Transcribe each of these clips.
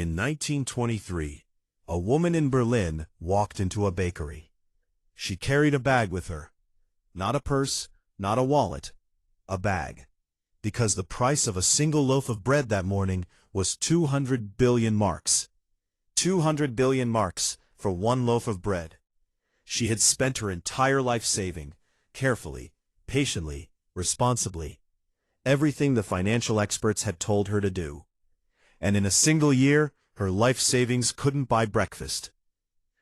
In 1923, a woman in Berlin walked into a bakery. She carried a bag with her. Not a purse, not a wallet, a bag. Because the price of a single loaf of bread that morning was 200 billion marks. 200 billion marks for one loaf of bread. She had spent her entire life saving, carefully, patiently, responsibly. Everything the financial experts had told her to do. And in a single year, her life savings couldn't buy breakfast.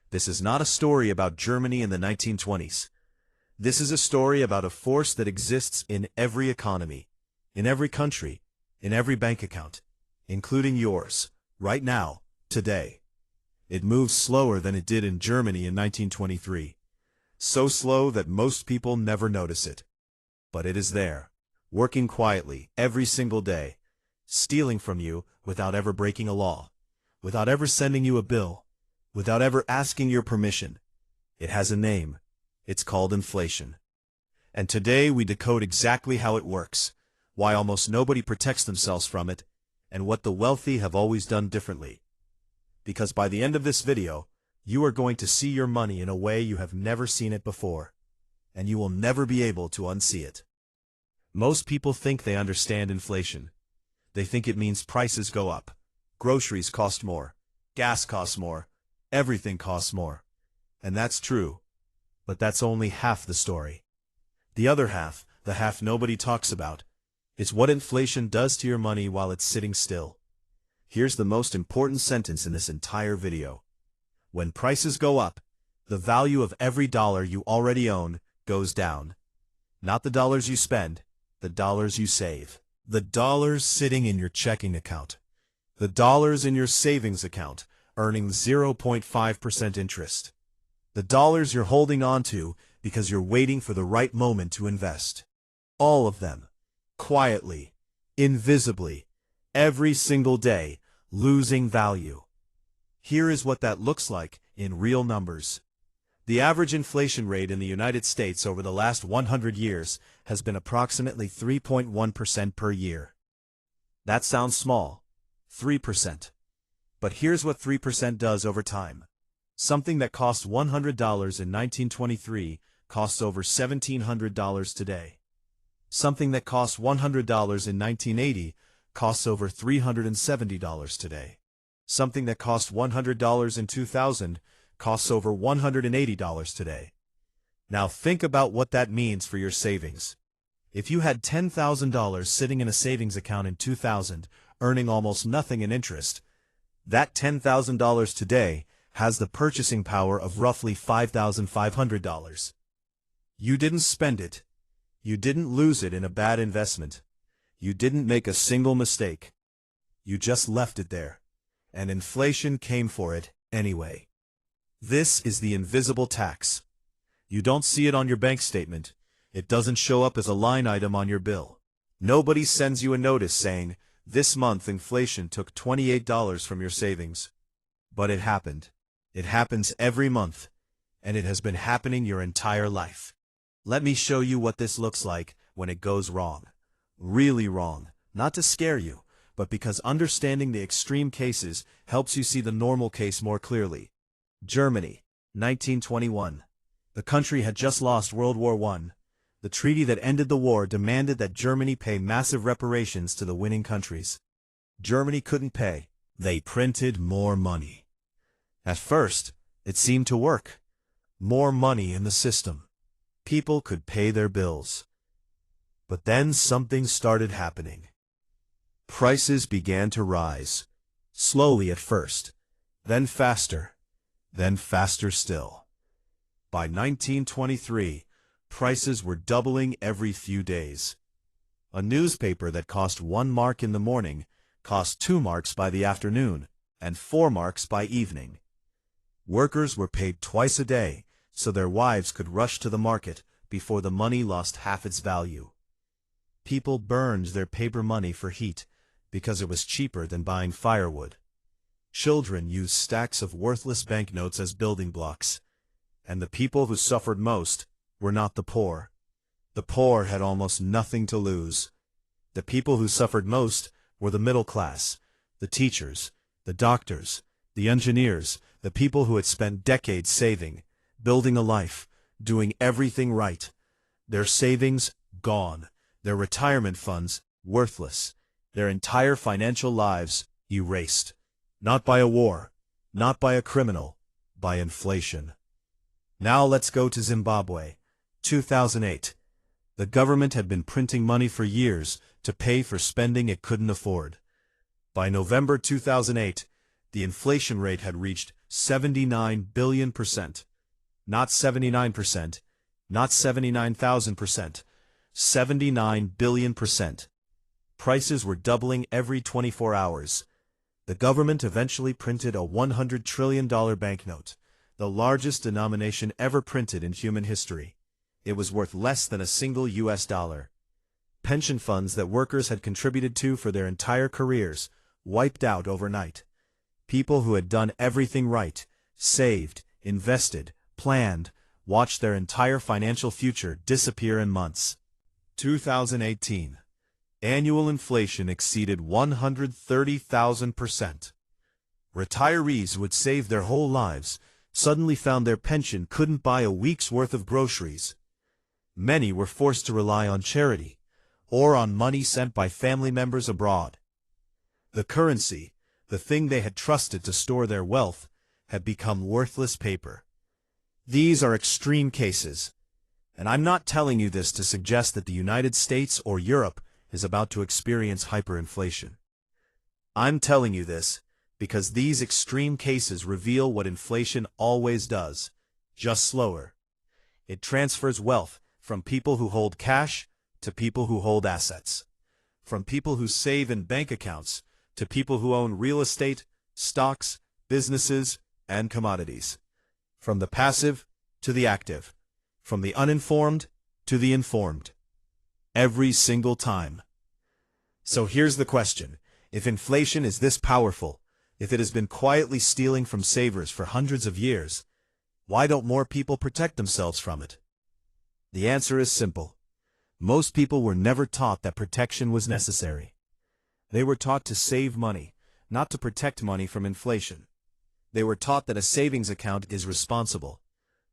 This is not a story about Germany in the 1920s. This is a story about a force that exists in every economy, in every country, in every bank account, including yours, right now, today. It moves slower than it did in Germany in 1923. So slow that most people never notice it. But it is there, working quietly every single day, stealing from you without ever breaking a law, without ever sending you a bill, without ever asking your permission. It has a name. It's called inflation. And today we decode exactly how it works, why almost nobody protects themselves from it, and what the wealthy have always done differently. Because by the end of this video, you are going to see your money in a way you have never seen it before, and you will never be able to unsee it. Most people think they understand inflation. They think it means prices go up. Groceries cost more. Gas costs more. Everything costs more. And that's true. But that's only half the story. The other half, the half nobody talks about, is what inflation does to your money while it's sitting still. Here's the most important sentence in this entire video. When prices go up, the value of every dollar you already own goes down. Not the dollars you spend, the dollars you save. The dollars sitting in your checking account. The dollars in your savings account, earning 0.5% interest. The dollars you're holding on to because you're waiting for the right moment to invest. All of them, quietly, invisibly, every single day, losing value. Here is what that looks like in real numbers. The average inflation rate in the United States over the last 100 years has been approximately 3.1% per year. That sounds small, 3%. But here's what 3% does over time. Something that cost $100 in 1923 costs over $1,700 today. Something that cost $100 in 1980 costs over $370 today. Something that cost $100 in 2000 costs over $180 today. Now think about what that means for your savings. If you had $10,000 sitting in a savings account in 2000, earning almost nothing in interest, that $10,000 today has the purchasing power of roughly $5,500. You didn't spend it. You didn't lose it in a bad investment. You didn't make a single mistake. You just left it there. And inflation came for it anyway. This is the invisible tax. You don't see it on your bank statement. It doesn't show up as a line item on your bill. Nobody sends you a notice saying, "This month inflation took $28 from your savings." But it happened. It happens every month. And it has been happening your entire life. Let me show you what this looks like when it goes wrong. Really wrong. Not to scare you, but because understanding the extreme cases helps you see the normal case more clearly. Germany, 1921. The country had just lost World War I. The treaty that ended the war demanded that Germany pay massive reparations to the winning countries. Germany couldn't pay. They printed more money. At first, it seemed to work. More money in the system. People could pay their bills. But then something started happening. Prices began to rise. Slowly at first, then faster still. By 1923, prices were doubling every few days. A newspaper that cost 1 mark in the morning cost 2 marks by the afternoon and 4 marks by evening. Workers were paid twice a day so their wives could rush to the market before the money lost half its value. People burned their paper money for heat because it was cheaper than buying firewood. Children used stacks of worthless banknotes as building blocks. And the people who suffered most were not the poor. The poor had almost nothing to lose. The people who suffered most were the middle class, the teachers, The doctors, the engineers, the people who had spent decades saving, building a life, doing everything right. Their savings, gone. Their retirement funds, worthless. Their entire financial lives, erased. Not by a war, not by a criminal, by inflation. Now let's go to Zimbabwe. 2008. The government had been printing money for years to pay for spending it couldn't afford. By November 2008, the inflation rate had reached 79 billion%. Not 79%, not 79,000%, 79 billion%. Prices were doubling every 24 hours. The government eventually printed a $100 trillion banknote, the largest denomination ever printed in human history. It was worth less than a single US dollar. Pension funds that workers had contributed to for their entire careers wiped out overnight. People who had done everything right, saved, invested, planned, watched their entire financial future disappear in months. 2018. Annual inflation exceeded 130,000%. Retirees who would save their whole lives suddenly found their pension couldn't buy a week's worth of groceries. Many were forced to rely on charity, or on money sent by family members abroad. The currency, the thing they had trusted to store their wealth, had become worthless paper. These are extreme cases, and I'm not telling you this to suggest that the United States or Europe is about to experience hyperinflation. I'm telling you this because these extreme cases reveal what inflation always does, just slower. It transfers wealth from people who hold cash to people who hold assets, from people who save in bank accounts to people who own real estate, stocks, businesses, and commodities, from the passive to the active, from the uninformed to the informed. Every single time. So here's the question. If inflation is this powerful, if it has been quietly stealing from savers for hundreds of years, why don't more people protect themselves from it? The answer is simple. Most people were never taught that protection was necessary. They were taught to save money, not to protect money from inflation. They were taught that a savings account is responsible,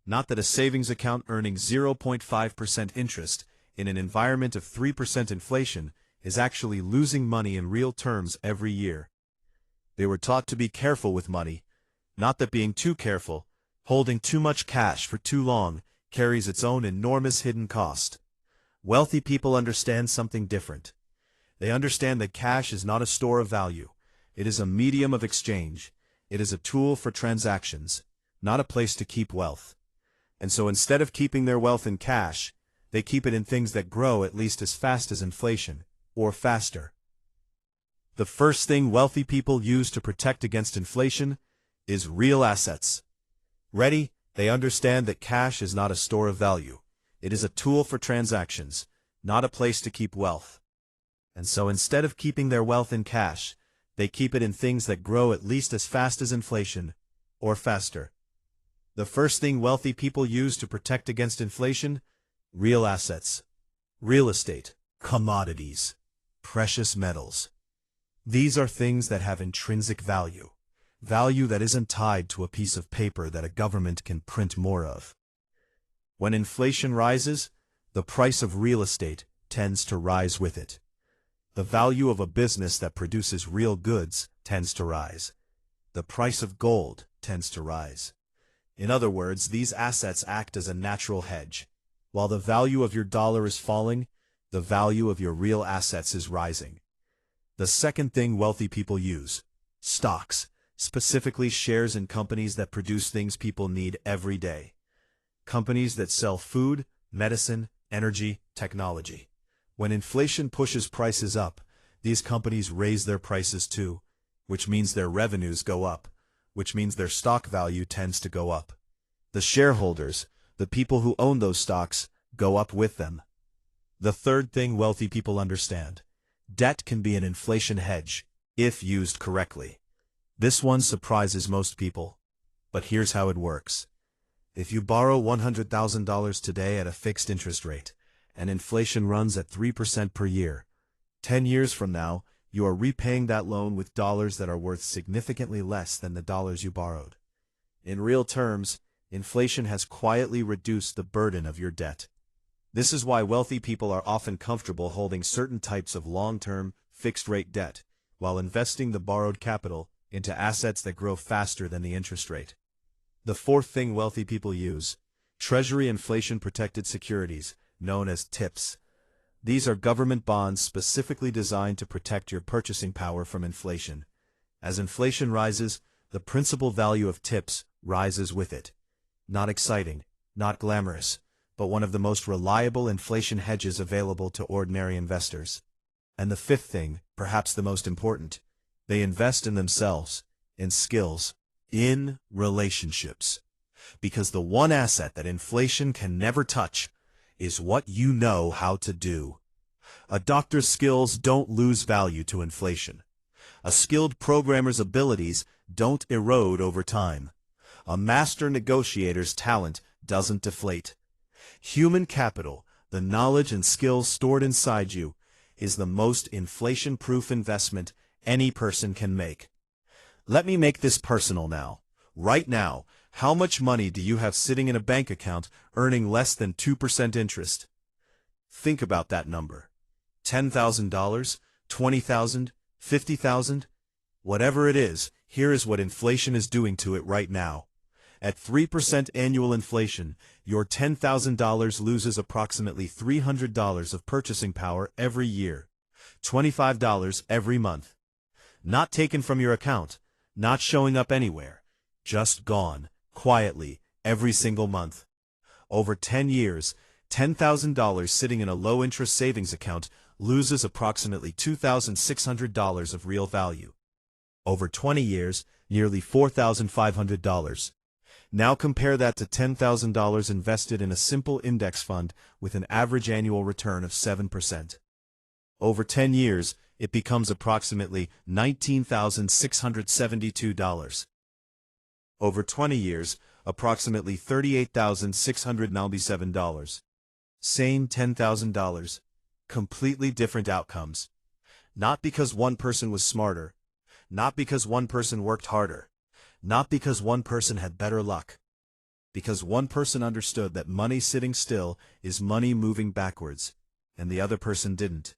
not that a savings account earning 0.5% interest in an environment of 3% inflation is actually losing money in real terms every year. They were taught to be careful with money, not that being too careful, holding too much cash for too long, carries its own enormous hidden cost. Wealthy people understand something different. They understand that cash is not a store of value. It is a medium of exchange. It is a tool for transactions, not a place to keep wealth. And so instead of keeping their wealth in cash, they keep it in things that grow at least as fast as inflation, or faster. The first thing wealthy people use to protect against inflation is real assets. Ready? They understand that cash is not a store of value. It is a tool for transactions, not a place to keep wealth. And so instead of keeping their wealth in cash, they keep it in things that grow at least as fast as inflation, or faster. The first thing wealthy people use to protect against inflation? Real assets. Real estate, commodities, precious metals. These are things that have intrinsic value. Value that isn't tied to a piece of paper that a government can print more of. When inflation rises, the price of real estate tends to rise with it. The value of a business that produces real goods tends to rise. The price of gold tends to rise. In other words, these assets act as a natural hedge. While the value of your dollar is falling, the value of your real assets is rising. The second thing wealthy people use: stocks, specifically shares in companies that produce things people need every day. Companies that sell food, medicine, energy, technology. When inflation pushes prices up, these companies raise their prices too, which means their revenues go up, which means their stock value tends to go up. The shareholders, the people who own those stocks, go up with them. The third thing wealthy people understand: debt can be an inflation hedge, if used correctly. This one surprises most people, but here's how it works. If you borrow $100,000 today at a fixed interest rate, and inflation runs at 3% per year, 10 years from now, you are repaying that loan with dollars that are worth significantly less than the dollars you borrowed. In real terms, inflation has quietly reduced the burden of your debt. This is why wealthy people are often comfortable holding certain types of long-term, fixed-rate debt, while investing the borrowed capital into assets that grow faster than the interest rate. The fourth thing wealthy people use: Treasury inflation-protected securities, known as TIPS. These are government bonds specifically designed to protect your purchasing power from inflation. As inflation rises, the principal value of TIPS rises with it. Not exciting, not glamorous, but one of the most reliable inflation hedges available to ordinary investors. And the fifth thing, perhaps the most important, they invest in themselves, in skills, in relationships. Because the one asset that inflation can never touch is what you know how to do. A doctor's skills don't lose value to inflation. A skilled programmer's abilities don't erode over time. A master negotiator's talent doesn't deflate. Human capital, the knowledge and skills stored inside you, is the most inflation-proof investment any person can make. Let me make this personal now. Right now, how much money do you have sitting in a bank account earning less than 2% interest? Think about that number. $10,000, $20,000, $50,000? Whatever it is, here is what inflation is doing to it right now. At 3% annual inflation, your $10,000 loses approximately $300 of purchasing power every year. $25 every month. Not taken from your account, not showing up anywhere, just gone, quietly, every single month. Over 10 years, $10,000 sitting in a low-interest savings account loses approximately $2,600 of real value. Over 20 years, nearly $4,500. Now compare that to $10,000 invested in a simple index fund with an average annual return of 7%. Over 10 years, it becomes approximately $19,672. Over 20 years, approximately $38,697. Same $10,000. Completely different outcomes. Not because one person was smarter. Not because one person worked harder. Not because one person had better luck. Because one person understood that money sitting still is money moving backwards, and the other person didn't.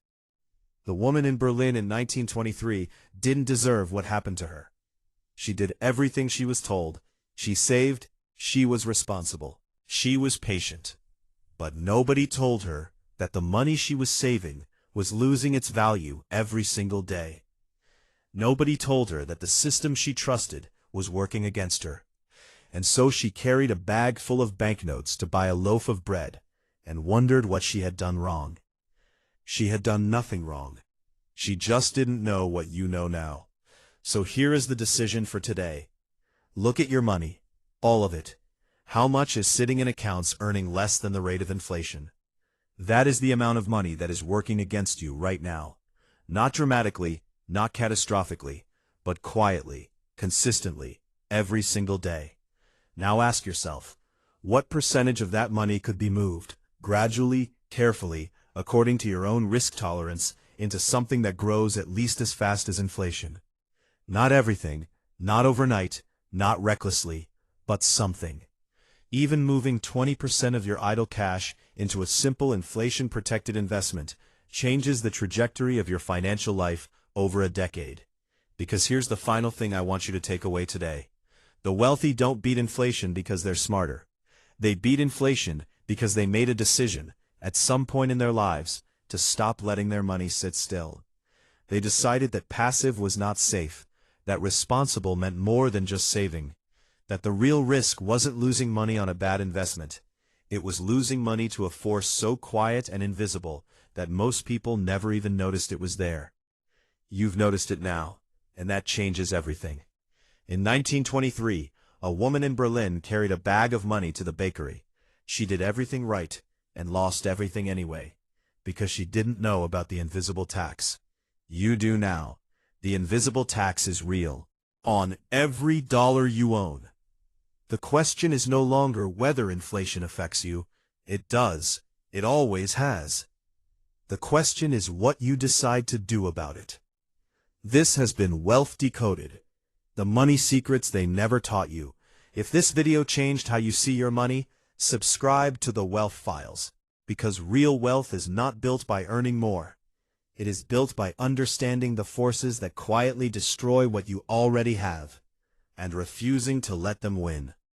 The woman in Berlin in 1923 didn't deserve what happened to her. She did everything she was told. She saved. She was responsible. She was patient. But nobody told her that the money she was saving was losing its value every single day. Nobody told her that the system she trusted was working against her. And so she carried a bag full of banknotes to buy a loaf of bread and wondered what she had done wrong. She had done nothing wrong. She just didn't know what you know now. So here is the decision for today. Look at your money, all of it. How much is sitting in accounts earning less than the rate of inflation? That is the amount of money that is working against you right now. Not dramatically, not catastrophically, but quietly, consistently, every single day. Now ask yourself, what percentage of that money could be moved, gradually, carefully, according to your own risk tolerance, into something that grows at least as fast as inflation? Not everything, not overnight, not recklessly, but something. Even moving 20% of your idle cash into a simple inflation-protected investment changes the trajectory of your financial life over a decade. Because here's the final thing I want you to take away today. The wealthy don't beat inflation because they're smarter. They beat inflation because they made a decision, at some point in their lives, to stop letting their money sit still. They decided that passive was not safe, that responsible meant more than just saving, that the real risk wasn't losing money on a bad investment. It was losing money to a force so quiet and invisible that most people never even noticed it was there. You've noticed it now, and that changes everything. In 1923, a woman in Berlin carried a bag of money to the bakery. She did everything right and lost everything anyway, because she didn't know about the invisible tax. You do now. The invisible tax is real, on every dollar you own. The question is no longer whether inflation affects you. It does. It always has. The question is what you decide to do about it. This has been Wealth Decoded, the money secrets they never taught you. If this video changed how you see your money, subscribe to the Wealth Files, because real wealth is not built by earning more. It is built by understanding the forces that quietly destroy what you already have, and refusing to let them win.